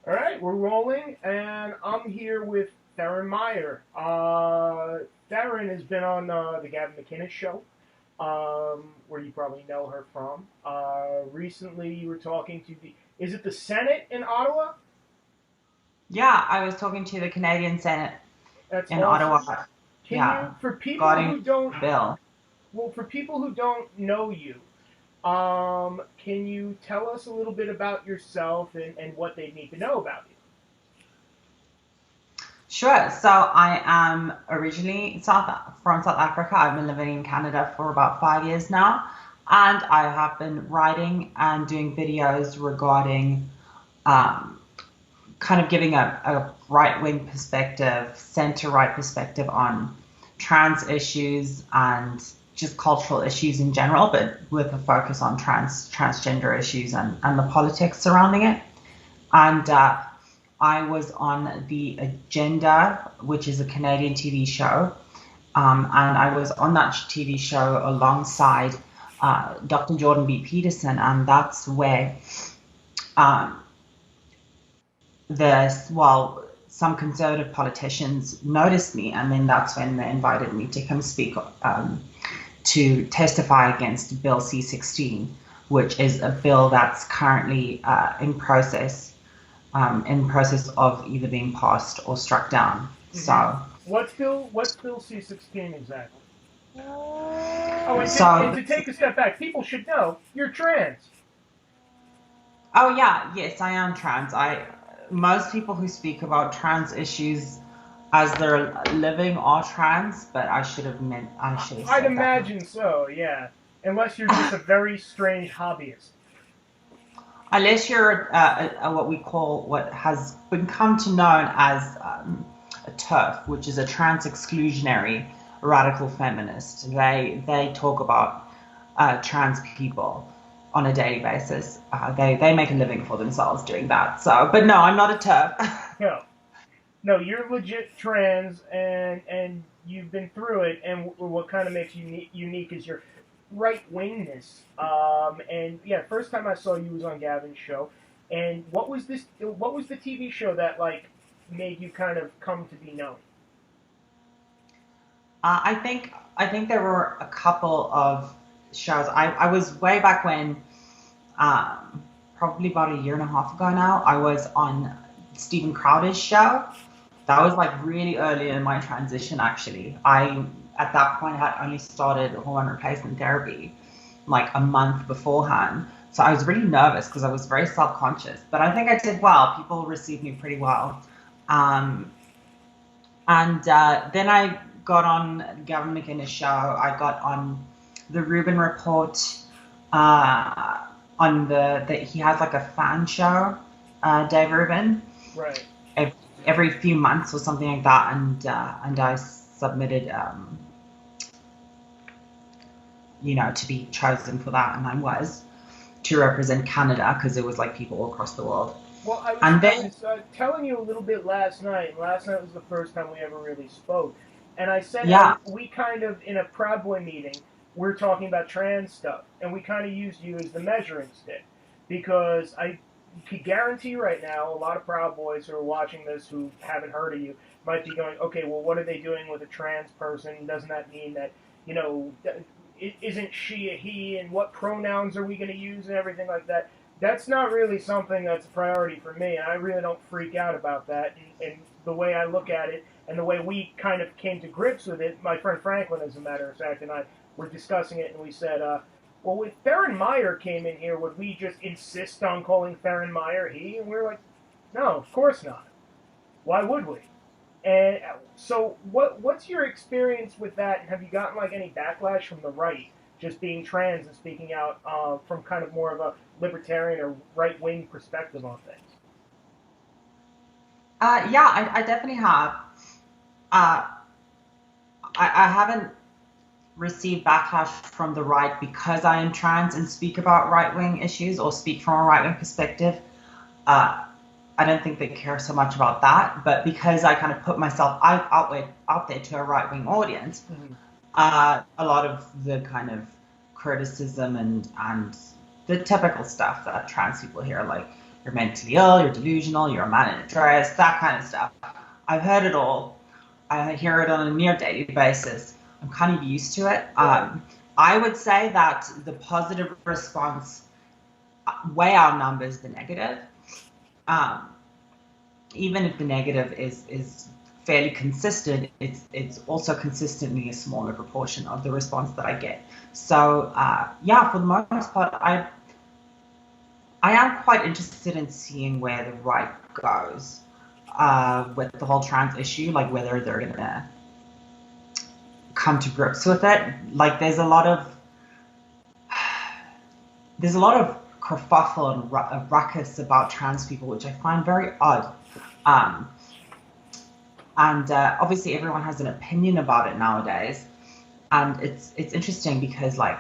All right, we're rolling, and I'm here with Theryn Meyer. Theryn has been on the Gavin McInnes show, where you probably know her from. Recently, you were talking to is it the Senate in Ottawa? Yeah, I was talking to the Canadian Senate That's in awesome. Ottawa. Can Yeah, you, for people regarding who don't, the bill. well, for people who don't know you, can you tell us a little bit about yourself and what they need to know about you? Sure. So I am originally from South Africa. I've been living in Canada for about 5 years now, and I have been writing and doing videos regarding um, kind of giving a right wing perspective, center right perspective on trans issues and just cultural issues in general, but with a focus on transgender issues and the politics surrounding it. And I was on the Agenda, which is a Canadian TV show. And I was on that TV show alongside Dr. Jordan B. Peterson, and that's where um, some conservative politicians noticed me, and then that's when they invited me to come speak to testify against Bill C-16, which is a bill that's currently in process of either being passed or struck down. Hmm. So, What's Bill C-16 exactly? Oh, and so to take a step back, people should know you're trans. oh yeah, yes, I am trans. Most people who speak about trans issues as they're living are trans, but I should have I'd said that. imagine so, yeah. Unless you're just a very strange hobbyist. Unless you're what we call what has become to known as a TERF, which is a trans exclusionary radical feminist. They talk about trans people on a daily basis. They make a living for themselves doing that. So, but no, I'm not a TERF. No, no, you're legit trans, and you've been through it. And what kind of makes you unique is your right wingness. And yeah, first time I saw you was on Gavin's show. And what was this? What was the TV show that like made you kind of come to be known? I think there were a couple of shows. I was way back when, um, probably about a year and a half ago now. I was on Stephen Crowder's show. That was like really early in my transition. Actually, I at that point had only started hormone replacement therapy like a month beforehand. So I was really nervous because I was very self-conscious. But I think I did well. People received me pretty well. Um, and then I got on Gavin McInnes' show. I got on the Rubin Report. Uh, on that he has like a fan show, Dave Rubin, Right. every, every few months or something like that, and I submitted, to be chosen for that, and I was to represent Canada because it was like people all across the world. Well, I was And I then was telling you a little bit last night. Last night was the first time we ever really spoke, and I said how yeah, we kind of in a Proud Boy meeting we're talking about trans stuff, and we kind of used you as the measuring stick because I could guarantee right now a lot of Proud Boys who are watching this who haven't heard of you might be going, okay, well, what are they doing with a trans person? Doesn't that mean that isn't she a he, and what pronouns are we going to use and everything like that? That's not really something that's a priority for me, and I really don't freak out about that. And the way I look at it, and the way we kind of came to grips with it, my friend Franklin, as a matter of fact, and I were discussing it, and we said, well, if Theryn Meyer came in here, would we just insist on calling Theryn Meyer he? And we were like, no, of course not. Why would we? And so, what's your experience with that? And have you gotten like any backlash from the right, just being trans and speaking out from kind of more of a libertarian or right wing perspective on things? yeah, I definitely have. Uh, I haven't received backlash from the right because I am trans and speak about right wing issues or speak from a right wing perspective. Uh, I don't think they care so much about that, but because I kind of put myself out there to a right wing audience, Mm-hmm. a lot of the kind of criticism and the typical stuff that trans people hear, like you're mentally ill, you're delusional, you're a man in a dress, that kind of stuff. I've heard it all. I hear it on a near daily basis. I'm kind of used to it. I would say that the positive response way outnumbers the negative. Even if the negative is fairly consistent, it's also consistently a smaller proportion of the response that I get. So yeah, for the most part, I am quite interested in seeing where the right goes with the whole trans issue, like whether they're gonna come to grips with it. Like there's a lot of kerfuffle and ruckus about trans people, which I find very odd. And obviously everyone has an opinion about it nowadays, and it's interesting because like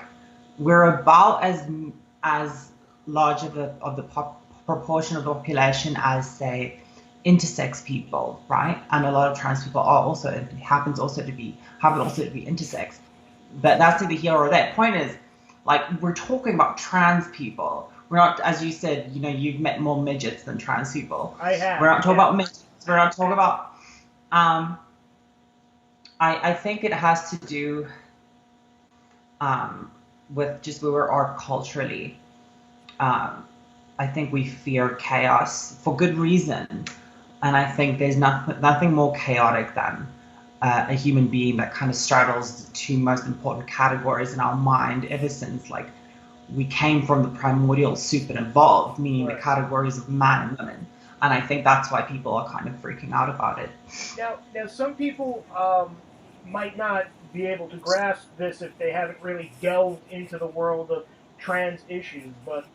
we're about as large of the proportion of the population as say intersex people, right? And a lot of trans people are also happen also to be intersex, but that's neither here or there. Point is, like, we're talking about trans people. We're not, as you said, you know, you've met more midgets than trans people. I have. We're not talking about midgets. We're not talking about. I think it has to do with just where we are culturally. I think we fear chaos for good reason, and I think there's nothing more chaotic than a human being that kind of straddles the two most important categories in our mind ever since like we came from the primordial soup and evolved, meaning the categories of man and women. And I think that's why people are kind of freaking out about it. Now some people might not be able to grasp this if they haven't really delved into the world of trans issues, but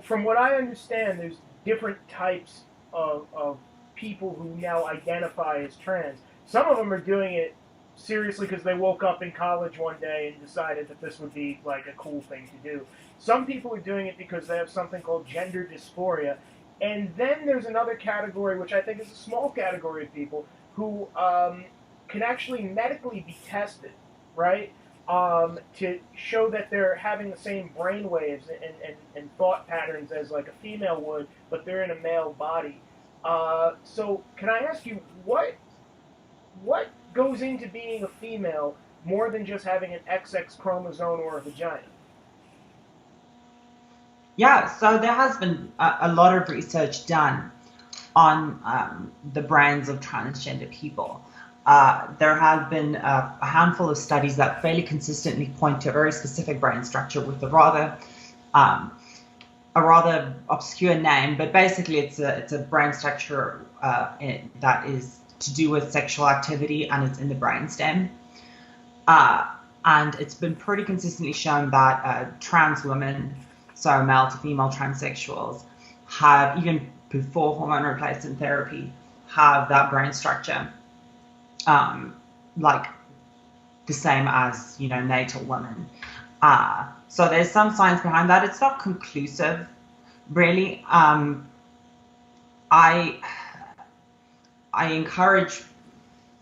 from what I understand, there's different types of people who now identify as trans. Some of them are doing it seriously because they woke up in college one day and decided that this would be like a cool thing to do. Some people are doing it because they have something called gender dysphoria. And then there's another category, which I think is a small category of people, who can actually medically be tested, right? To show that they're having the same brain waves and thought patterns as like a female would, but they're in a male body. So can I ask you, what goes into being a female more than just having an XX chromosome or a vagina? Yeah, so there has been a lot of research done on the brains of transgender people. There have been a handful of studies that fairly consistently point to a very specific brain structure with a rather obscure name, but basically it's a brain structure that is to do with sexual activity, and it's in the brainstem. And it's been pretty consistently shown that trans women, so male to female transsexuals, have, even before hormone replacement therapy, have that brain structure like the same as, you know, natal women. So there's some science behind that. It's not conclusive, really. I encourage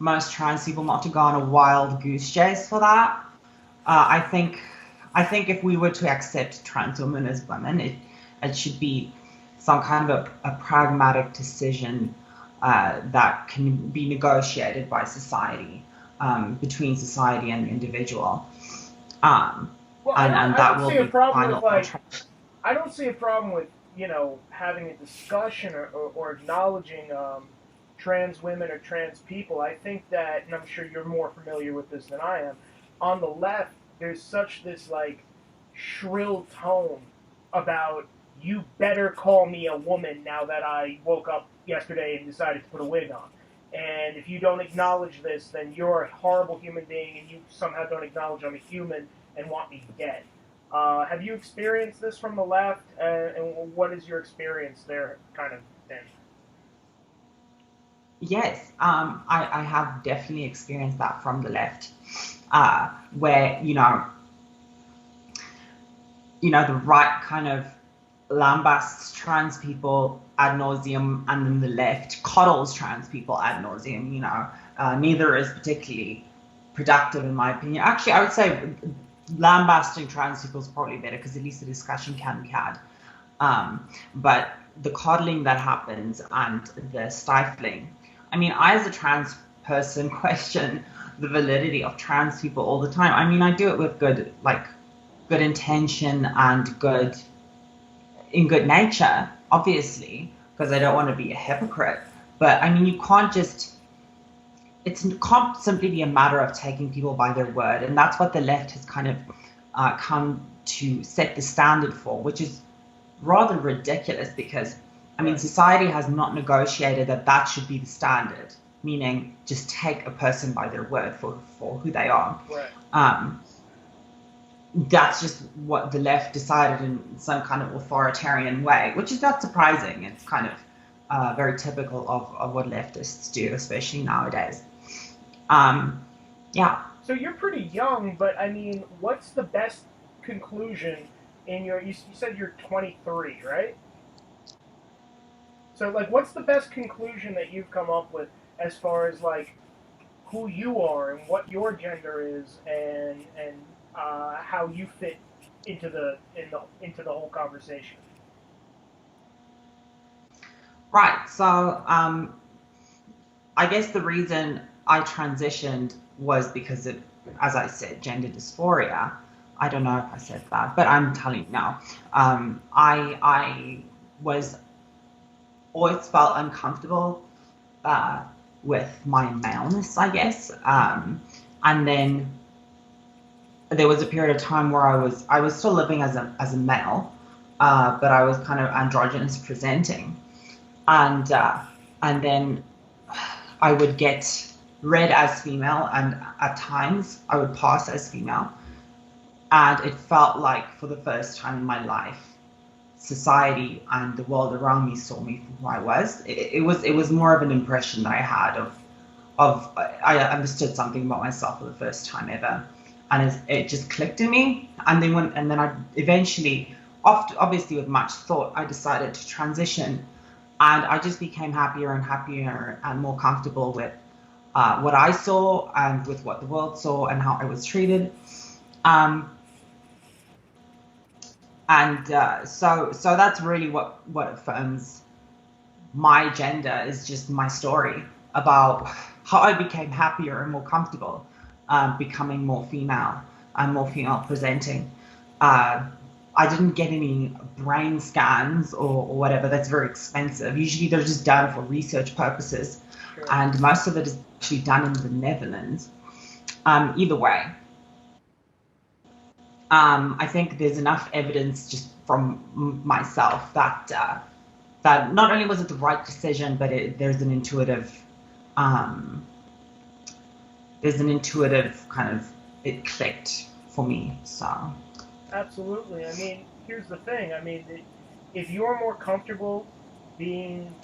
most trans people not to go on a wild goose chase for that. I think if we were to accept trans women as women, it should be some kind of a pragmatic decision that can be negotiated by society, between society and the individual. Well, and that will be final. I don't see a problem with, you know, having a discussion or acknowledging trans women or trans people. I think that, and I'm sure you're more familiar with this than I am, on the left, there's such this like shrill tone about, you better call me a woman now that I woke up yesterday and decided to put a wig on. And if you don't acknowledge this, then you're a horrible human being, and you somehow don't acknowledge I'm a human and want me dead. Have you experienced this from the left? And what is your experience there kind of thing? Yes, I have definitely experienced that from the left, where, you know, the right kind of lambasts trans people ad nauseum, and then the left coddles trans people ad nauseum. You know, neither is particularly productive, in my opinion. Actually, I would say lambasting trans people is probably better, because at least the discussion can be had. But the coddling that happens and the stifling. I mean, I as a trans person question the validity of trans people all the time. I mean, I do it with good intention and good nature, obviously, because I don't want to be a hypocrite. But I mean, you can't just, it can't simply be a matter of taking people by their word. And that's what the left has kind of come to set the standard for, which is rather ridiculous because, I mean, society has not negotiated that should be the standard, meaning just take a person by their word for who they are. Right. That's just what the left decided in some kind of authoritarian way, which is not surprising. It's kind of very typical of what leftists do, especially nowadays. Yeah. So you're pretty young, but I mean, what's the best conclusion in your? You said you're 23, right? So like, what's the best conclusion that you've come up with as far as like who you are and what your gender is and how you fit into the whole conversation? Right. So I guess the reason I transitioned was because of, as I said, gender dysphoria. I don't know if I said that, but I'm telling you now. I was always felt uncomfortable with my maleness, I guess. And then there was a period of time where I was still living as a male, but I was kind of androgynous presenting, and then I would get read as female, and at times I would pass as female, and it felt like for the first time in my life, society and the world around me saw me for who I was. It was more of an impression that I had of I understood something about myself for the first time ever, and it just clicked in me. And then I eventually, obviously with much thought, I decided to transition, and I just became happier and happier and more comfortable with what I saw and with what the world saw and how I was treated. Um, and so that's really what affirms my gender, is just my story about how I became happier and more comfortable, becoming more female and more female presenting. I didn't get any brain scans or whatever. That's very expensive. Usually they're just done for research purposes, Sure. and most of it is actually done in the Netherlands. Either way, I think there's enough evidence just from myself that that not only was it the right decision, but um, there's an intuitive kind of, it clicked for me. So Absolutely. I mean, here's the thing. I mean, if you're more comfortable being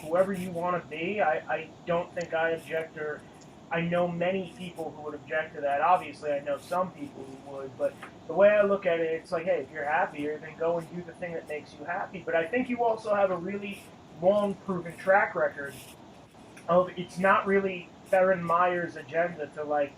whoever you want to be, I don't think I object, or I know many people who would object to that. Obviously, I know some people who would, but the way I look at it, it's like, hey, if you're happier, then go and do the thing that makes you happy. But I think you also have a really long proven track record of it's not really Theryn Meyer's agenda to like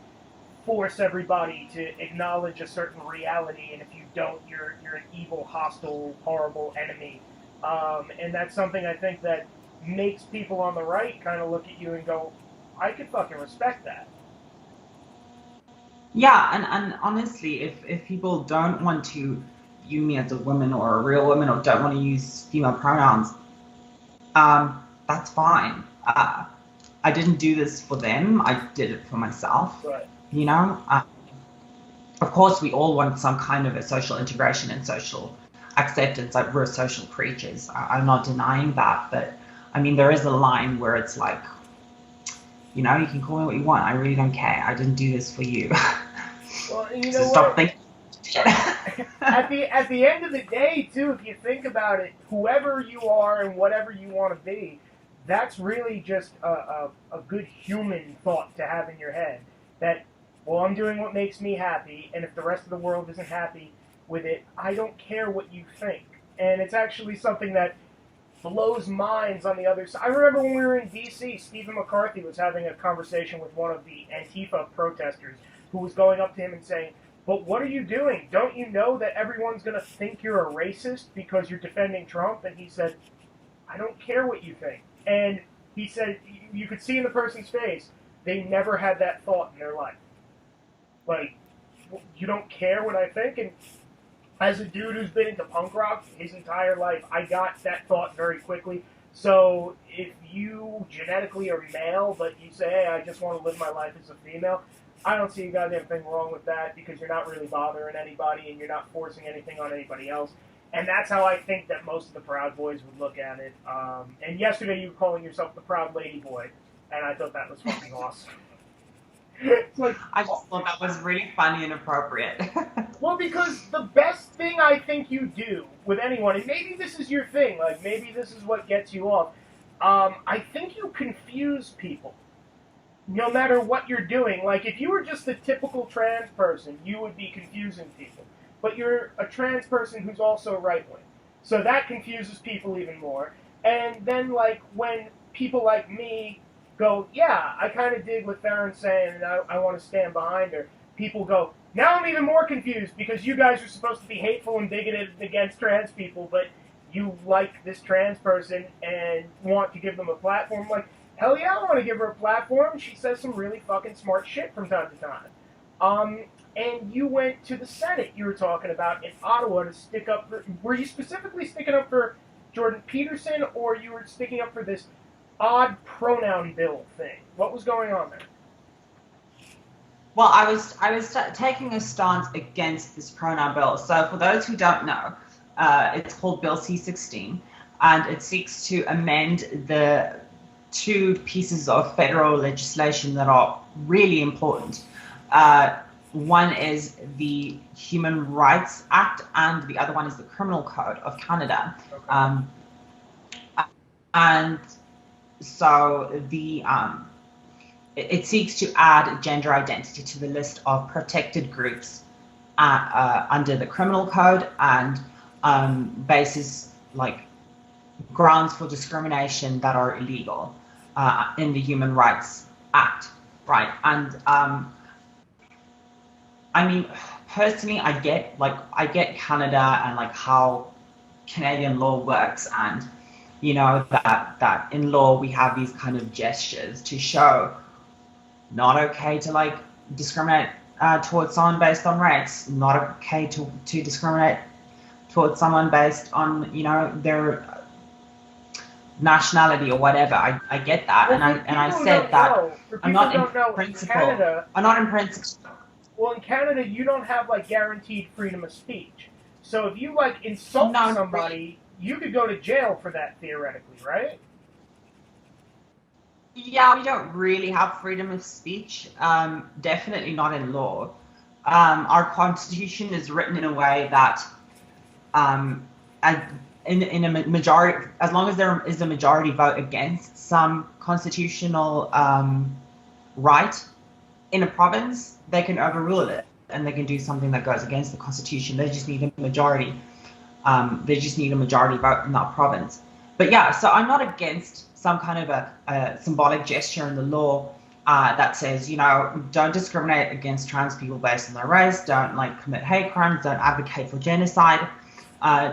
force everybody to acknowledge a certain reality, and if you don't, you're an evil, hostile, horrible enemy. And that's something I think that makes people on the right kind of look at you and go, I could fucking respect that. yeah, and honestly, if people don't want to view me as a woman or a real woman, or don't want to use female pronouns, that's fine. I didn't do this for them. I did it for myself. Right. You know, of course, we all want some kind of a social integration and social acceptance. Like, we're social creatures. I'm not denying that, but I mean, there is a line where it's like, you know, you can call me what you want. I really don't care. I didn't do this for you. Well, you So know stop what? thinking. At the end of the day, too, if you think about it, whoever you are and whatever you want to be, that's really just a good human thought to have in your head. That, well, I'm doing what makes me happy, and if the rest of the world isn't happy with it, I don't care what you think. And it's actually something that blows minds on the other side. I remember when we were in D.C., Stephen McCarthy was having a conversation with one of the Antifa protesters who was going up to him and saying, but what are you doing? Don't you know that everyone's going to think you're a racist because you're defending Trump? And he said, I don't care what you think. And he said, you could see in the person's face, they never had that thought in their life. Like, you don't care what I think? And as a dude who's been into punk rock his entire life, I got that thought very quickly. So if you genetically are male, but you say, hey, I just want to live my life as a female, I don't see a goddamn thing wrong with that, because you're not really bothering anybody and you're not forcing anything on anybody else. And that's how I think that most of the Proud Boys would look at it. And yesterday you were calling yourself the Proud Lady Boy, and I thought that was fucking awesome. It's like, I just thought that was really funny and appropriate. well, because the best thing I think you do with anyone, and maybe this is your thing, like maybe this is what gets you off, I think you confuse people. No matter what you're doing. Like, if you were just a typical trans person, you would be confusing people. But you're a trans person who's also right-wing. So that confuses people even more. And then, like, when people like me go, yeah, I kind of dig what Theryn's saying, and I want to stand behind her, people go, now I'm even more confused, because you guys are supposed to be hateful and bigoted against trans people, but you like this trans person and want to give them a platform. Like, hell yeah, I want to give her a platform. She says some really fucking smart shit from time to time. And you went to the Senate, you were talking about, in Ottawa to stick up for... Were you specifically sticking up for Jordan Peterson, or you were sticking up for this odd pronoun bill thing? What was going on there? Well, I was taking a stance against this pronoun bill. So for those who don't know, it's called Bill C-16, and it seeks to amend the two pieces of federal legislation that are really important. One is the Human Rights Act, and the other one is the Criminal Code of Canada. Okay. And so it seeks to add gender identity to the list of protected groups under the Criminal Code, and basis like grounds for discrimination that are illegal in the Human Rights Act, right? And I mean, personally, I get Canada and like how Canadian law works, and you know that in law we have these kind of gestures to show not okay to like discriminate towards someone based on race, not okay to discriminate towards someone based on, you know, their nationality or whatever. I get that, well, and I said that I'm not in principle. Canada, I'm not in principle. Well, in Canada, you don't have like guaranteed freedom of speech. So if you like insult somebody, you could go to jail for that theoretically, right? Yeah, we don't really have freedom of speech. Definitely not in law. Our constitution is written in a way that, in a majority, as long as there is a majority vote against some constitutional right in a province, they can overrule it and they can do something that goes against the constitution. They just need a majority. They just need a majority vote in that province. But yeah, so I'm not against some kind of a symbolic gesture in the law that says, you know, don't discriminate against trans people based on their race, don't like commit hate crimes, don't advocate for genocide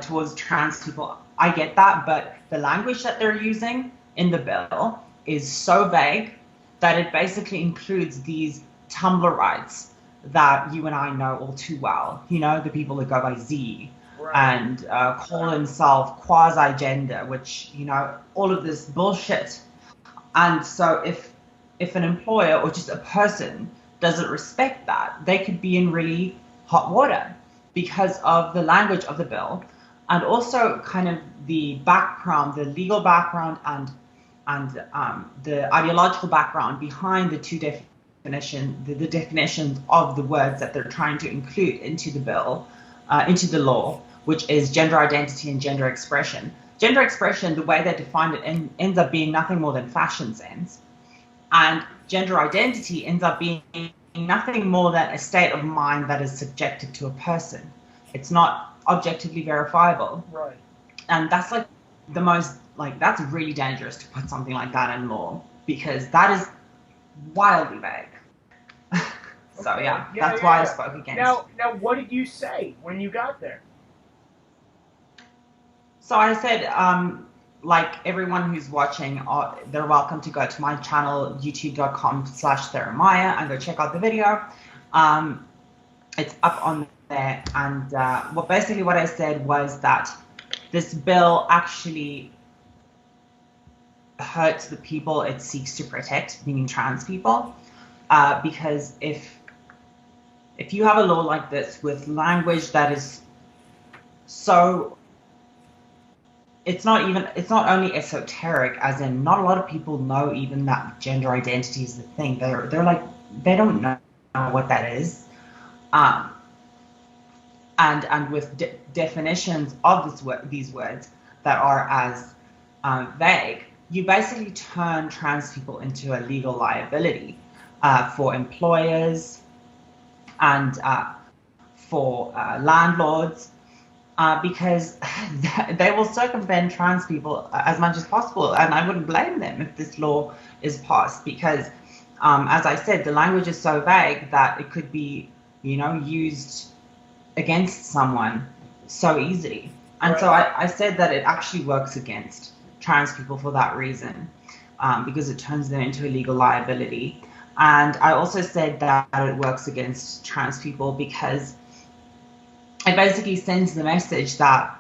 towards trans people. I get that, but the language that they're using in the bill is so vague that it basically includes these Tumblrites that you and I know all too well. You know, the people that go by Z. Right. And call themselves quasi-gender, which, you know, all of this bullshit. And so if an employer or just a person doesn't respect that, they could be in really hot water because of the language of the bill, and also kind of the background, the legal background, and the ideological background behind the two definitions, the definitions of the words that they're trying to include into the bill, into the law, which is gender identity and gender expression. Gender expression, the way they define it, ends up being nothing more than fashion sense. And gender identity ends up being nothing more than a state of mind that is subjective to a person. It's not objectively verifiable. Right. And that's like the most, like, that's really dangerous to put something like that in law, because that is wildly vague. So yeah, that's why I spoke against. Now, what did you say when you got there? So I said, like everyone who's watching, they're welcome to go to my channel, youtube.com/Theryn Meyer, and go check out the video. It's up on there. And what I said was that this bill actually hurts the people it seeks to protect, meaning trans people, because if you have a law like this with language that is so, it's not only esoteric, as in not a lot of people know even that gender identity is the thing. They're like, they don't know what that is. And with definitions of these words that are as vague, you basically turn trans people into a legal liability for employers and for landlords, because they will circumvent trans people as much as possible. And I wouldn't blame them if this law is passed, because as I said, the language is so vague that it could be, used against someone so easily. And so I said that it actually works against trans people for that reason, because it turns them into a legal liability. And I also said that it works against trans people because it basically sends the message that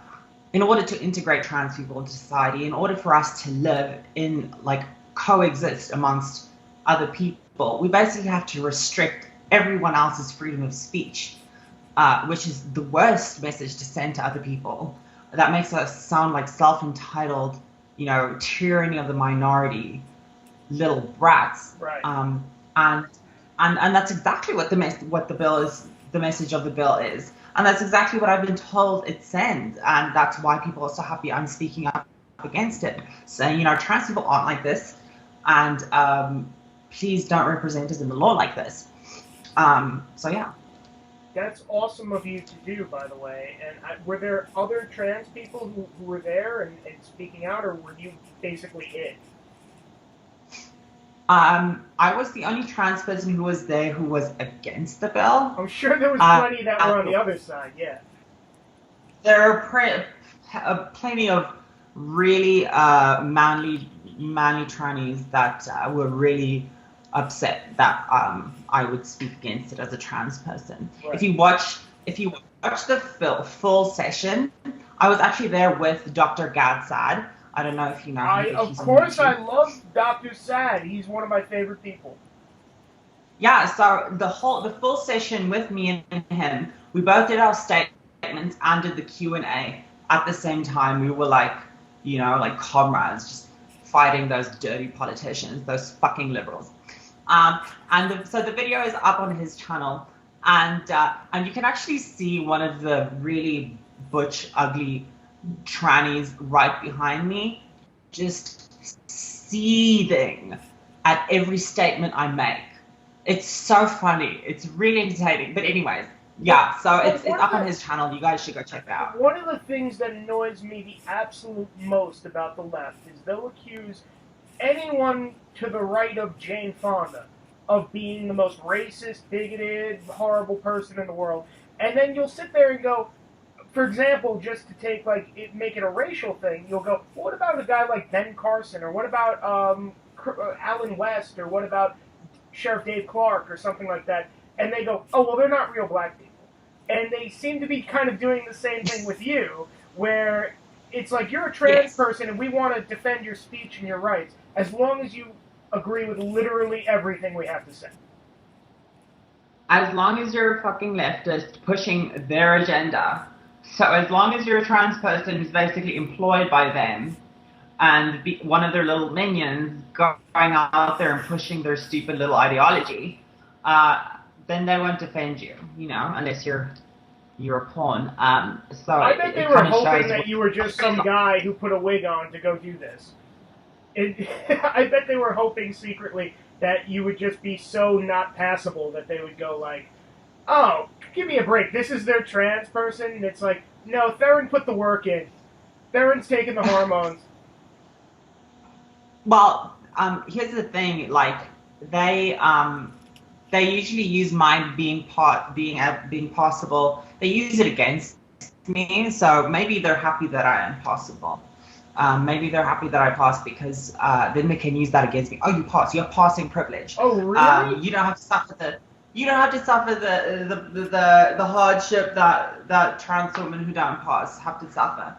in order to integrate trans people into society, in order for us to live in, like, coexist amongst other people, we basically have to restrict everyone else's freedom of speech, which is the worst message to send to other people. That makes us sound like self-entitled, tyranny of the minority, little brats. Right. And that's exactly what the message of the bill is. And that's exactly what I've been told it sends. And that's why people are so happy I'm speaking up against it, saying, trans people aren't like this, and please don't represent us in the law like this. So yeah. That's awesome of you to do, by the way. And were there other trans people who were there and speaking out, or were you basically it? I was the only trans person who was there who was against the bill. I'm sure there was plenty that were on the other side, yeah. There are plenty of really manly trannies that were really upset that I would speak against it as a trans person. Right. If you watch the full session, I was actually there with Dr. Gad Sad. I don't know if you know him. Of course, I love Dr. Sad. He's one of my favorite people. Yeah, so the full session with me and him, we both did our statements and did the Q&A at the same time. We were like, comrades, just fighting those dirty politicians, those fucking liberals. So the video is up on his channel, and you can actually see one of the really butch, ugly trannies right behind me, just seething at every statement I make. It's so funny. It's really entertaining. But anyways, yeah, so it's up on his channel. You guys should go check it out. One of the things that annoys me the absolute most about the left is they'll accuse anyone to the right of Jane Fonda of being the most racist, bigoted, horrible person in the world. And then you'll sit there and go, for example, just to take, make it a racial thing, you'll go, well, what about a guy like Ben Carson, or what about Alan West, or what about Sheriff Dave Clark, or something like that? And they go, oh, well, they're not real black people. And they seem to be kind of doing the same thing with you, where it's like, you're a trans person, and we want to defend your speech and your rights, as long as you agree with literally everything we have to say. As long as you're a fucking leftist pushing their agenda. So as long as you're a trans person who's basically employed by them and one of their little minions going out there and pushing their stupid little ideology, then they won't defend you, unless you're a pawn. So I bet they were hoping that you were just some guy who put a wig on to go do this. I bet they were hoping secretly that you would just be so not passable that they would go like, oh, give me a break. This is their trans person. And it's like, no, Theryn put the work in. Theryn's taking the hormones. Well, here's the thing. They usually use my being possible. They use it against me. So maybe they're happy that I am possible. Maybe they're happy that I passed because then they can use that against me. Oh, you passed. You have passing privilege. Oh, really? You don't have to suffer the hardship that trans women who don't pass have to suffer.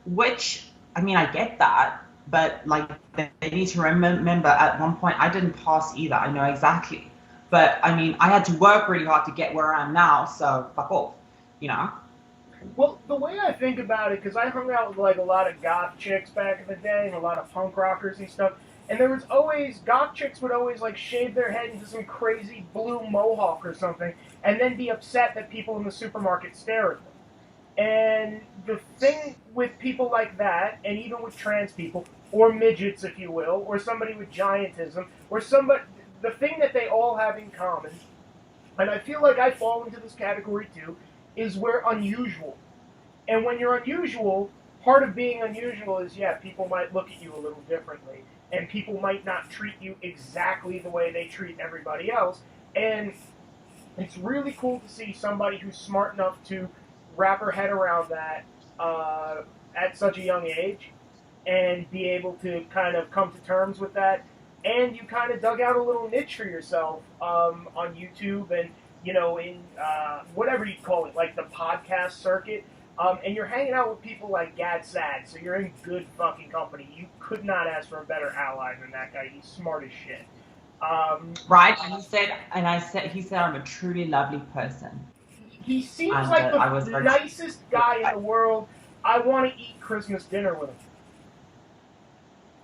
Which, I mean, I get that, but like they need to remember at one point I didn't pass either. I know exactly, but I mean I had to work really hard to get where I am now. So fuck off, you know. Well, the way I think about it, because I hung out with like a lot of goth chicks back in the day and a lot of punk rockers and stuff, and there was always goth chicks would always like shave their head into some crazy blue mohawk or something, and then be upset that people in the supermarket stare at them. And the thing with people like that, and even with trans people, or midgets, if you will, or somebody with giantism, or somebody, the thing that they all have in common, and I feel like I fall into this category too, is we're unusual. And when you're unusual, part of being unusual is, yeah, people might look at you a little differently, and people might not treat you exactly the way they treat everybody else. And it's really cool to see somebody who's smart enough to wrap her head around that at such a young age and be able to kind of come to terms with that. And you kind of dug out a little niche for yourself on YouTube and, you know, in whatever you call it, like the podcast circuit. And you're hanging out with people like Gad Sad, so you're in good fucking company. You could not ask for a better ally than that guy. He's smart as shit. Right, and he said I'm a truly lovely person. He seems like the nicest guy in the world. I want to eat Christmas dinner with him.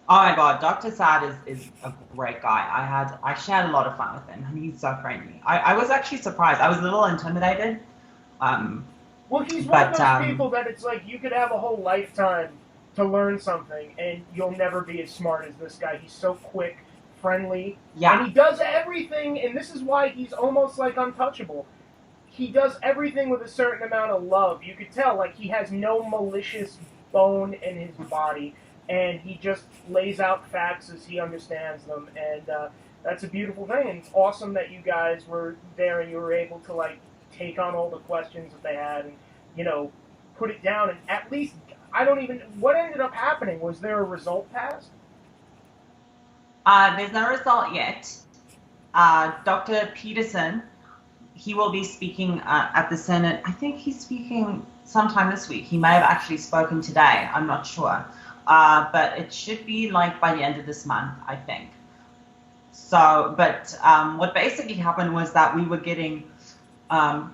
Oh my god, Dr. Sad is a great guy. I shared a lot of fun with him, and he's so friendly. I was actually surprised. I was a little intimidated. Well, he's one of those people that it's like you could have a whole lifetime to learn something, and you'll never be as smart as this guy. He's so quick, friendly, and he does everything, and this is why he's almost like untouchable. He does everything with a certain amount of love. You could tell, like, he has no malicious bone in his body, and he just lays out facts as he understands them, and that's a beautiful thing, and it's awesome that you guys were there and you were able to, like, take on all the questions that they had and, you know, put it down, and at least, what ended up happening? Was there a result passed? There's no result yet. Dr. Peterson, he will be speaking at the Senate. I think he's speaking sometime this week. He may have actually spoken today. I'm not sure. But it should be like by the end of this month, I think. So, but what basically happened was that we were getting a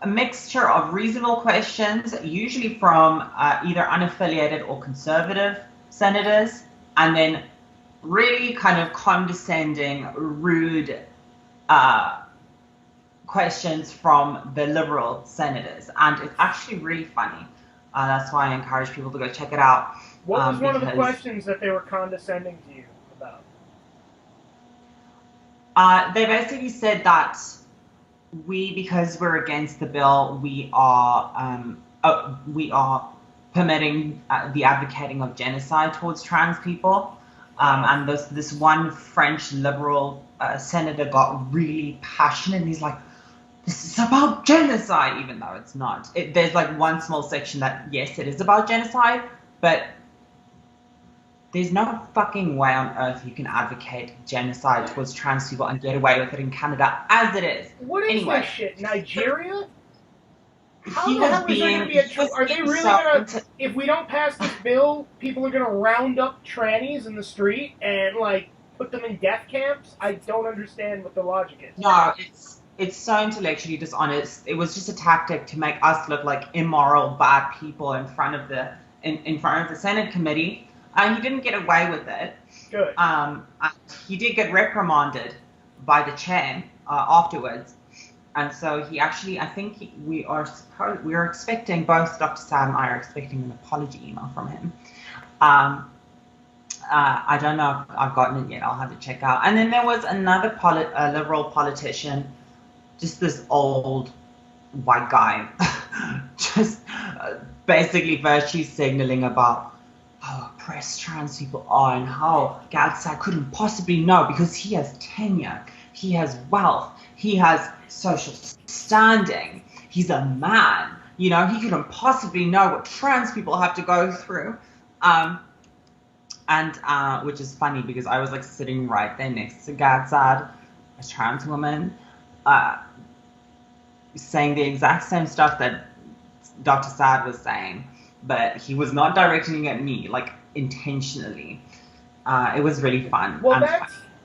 mixture of reasonable questions, usually from either unaffiliated or conservative senators, and then really kind of condescending, rude questions from the liberal senators. And it's actually really funny. That's why I encourage people to go check it out. What was one of the questions that they were condescending to you about? They basically said that because we're against the bill, we are permitting the advocating of genocide towards trans people. And this one French liberal senator got really passionate, and he's like, this is about genocide, even though it's not. There's like one small section that, yes, it is about genocide, but there's no fucking way on earth you can advocate genocide towards trans people and get away with it in Canada as it is. What is this shit? Nigeria? How the hell is there going to be are they really going to, if we don't pass this bill, people are going to round up trannies in the street and, like, put them in death camps? I don't understand what the logic is. No, it's so intellectually dishonest. It was just a tactic to make us look like immoral, bad people in front of the Senate committee. He didn't get away with it. Good. He did get reprimanded by the chair afterwards. And so he actually, I think we are expecting, both Dr. Sad and I are expecting an apology email from him. I don't know if I've gotten it yet. I'll have to check out. And then there was another liberal politician, just this old white guy, just basically virtue signaling about how oppressed trans people are and how Gadsad couldn't possibly know because he has tenure, he has wealth, he has social standing, he's a man, You know, he couldn't possibly know what trans people have to go through. And which is funny because I was like sitting right there next to Gadsad, a trans woman, saying the exact same stuff that Dr. Sad was saying, but he was not directing it at me, like intentionally. It was really fun. Well,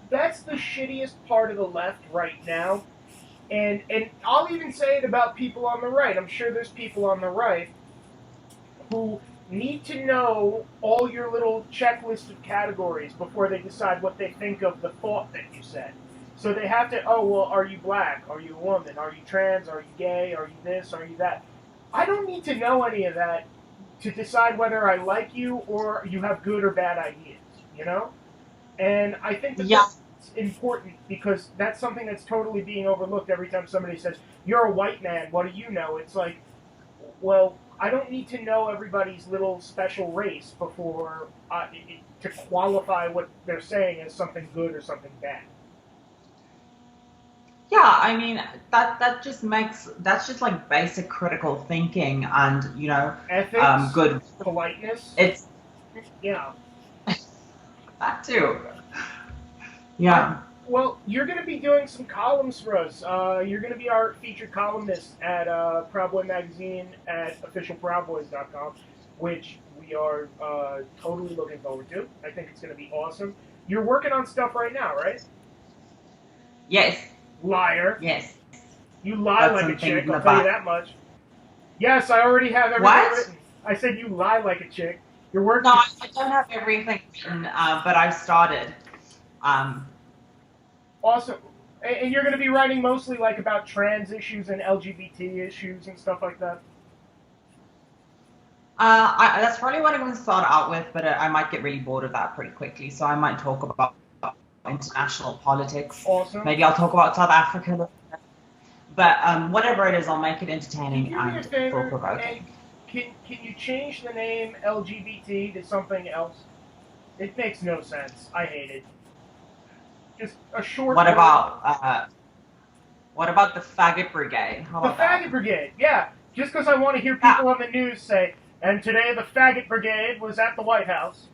that's the shittiest part of the left right now. And I'll even say it about people on the right. I'm sure there's people on the right who need to know all your little checklist of categories before they decide what they think of the thought that you said. So they have to, oh, well, are you black? Are you a woman? Are you trans? Are you gay? Are you this? Are you that? I don't need to know any of that to decide whether I like you or you have good or bad ideas, you know? And I think that's important because that's something that's totally being overlooked every time somebody says, you're a white man, what do you know? It's like, well, I don't need to know everybody's little special race before to qualify what they're saying as something good or something bad. Yeah, I mean that's just like basic critical thinking and Ethics, good. politeness. It's Yeah. that too. Yeah. Well, you're going to be doing some columns for us. You're going to be our featured columnist at Proud Boy Magazine at officialproudboys.com, which we are totally looking forward to. I think it's going to be awesome. You're working on stuff right now, right? Yes. Liar. Yes. You lie like a chick, I'll tell you that much. Yes, I already have everything written. I said you lie like a chick. You're working. No, I don't have everything written, but I've started. Awesome. And you're going to be writing mostly like about trans issues and LGBT issues and stuff like that? That's probably what I'm going to start out with, but I might get really bored of that pretty quickly. So I might talk about international politics. Awesome. Maybe I'll talk about South Africa. But whatever it is, I'll make it entertaining and thought-provoking. Can you change the name LGBT to something else? It makes no sense. I hate it. Just a short. What about the faggot brigade? The faggot brigade, yeah. Just because I want to hear people on the news say, and today the faggot brigade was at the White House.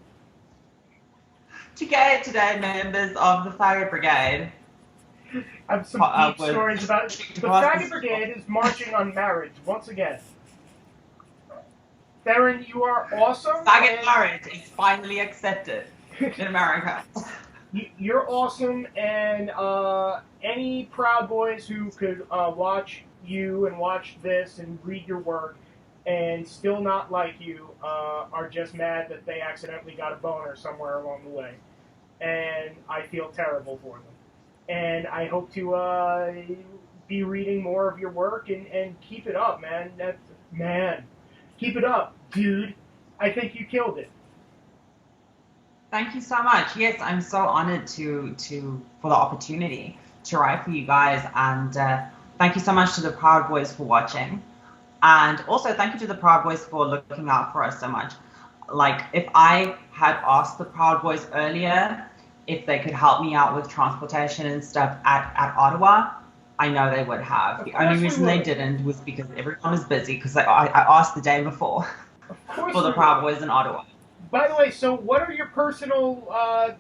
Today, members of the faggot brigade. I have some deep stories about it. The faggot brigade is marching on marriage once again. Theryn, you are awesome. Faggot marriage is finally accepted in America. You're awesome, and any Proud Boys who could watch you and watch this and read your work and still not like you are just mad that they accidentally got a boner somewhere along the way. And I feel terrible for them. And I hope to be reading more of your work and keep it up, man. Keep it up, dude. I think you killed it. Thank you so much. Yes, I'm so honored for the opportunity to write for you guys, and thank you so much to the Proud Boys for watching, and also thank you to the Proud Boys for looking out for us so much. Like, if I had asked the Proud Boys earlier if they could help me out with transportation and stuff at Ottawa, I know they would have. The only reason they didn't was because everyone was busy, because I asked the day before for the Proud Boys in Ottawa. By the way, so what are your personal,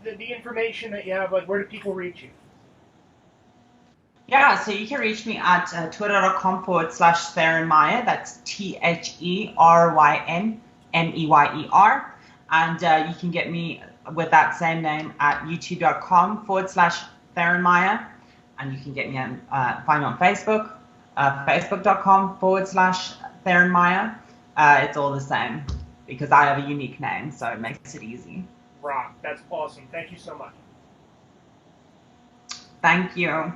the information that you have? Like, where do people reach you? Yeah, so you can reach me at twitter.com/Theryn Meyer. That's TheRynMeyer. And you can get me with that same name at youtube.com/Theryn Meyer. And you can get me on, find me on Facebook, facebook.com/Theryn Meyer. It's all the same, because I have a unique name, so it makes it easy. Rock. That's awesome. Thank you so much. Thank you.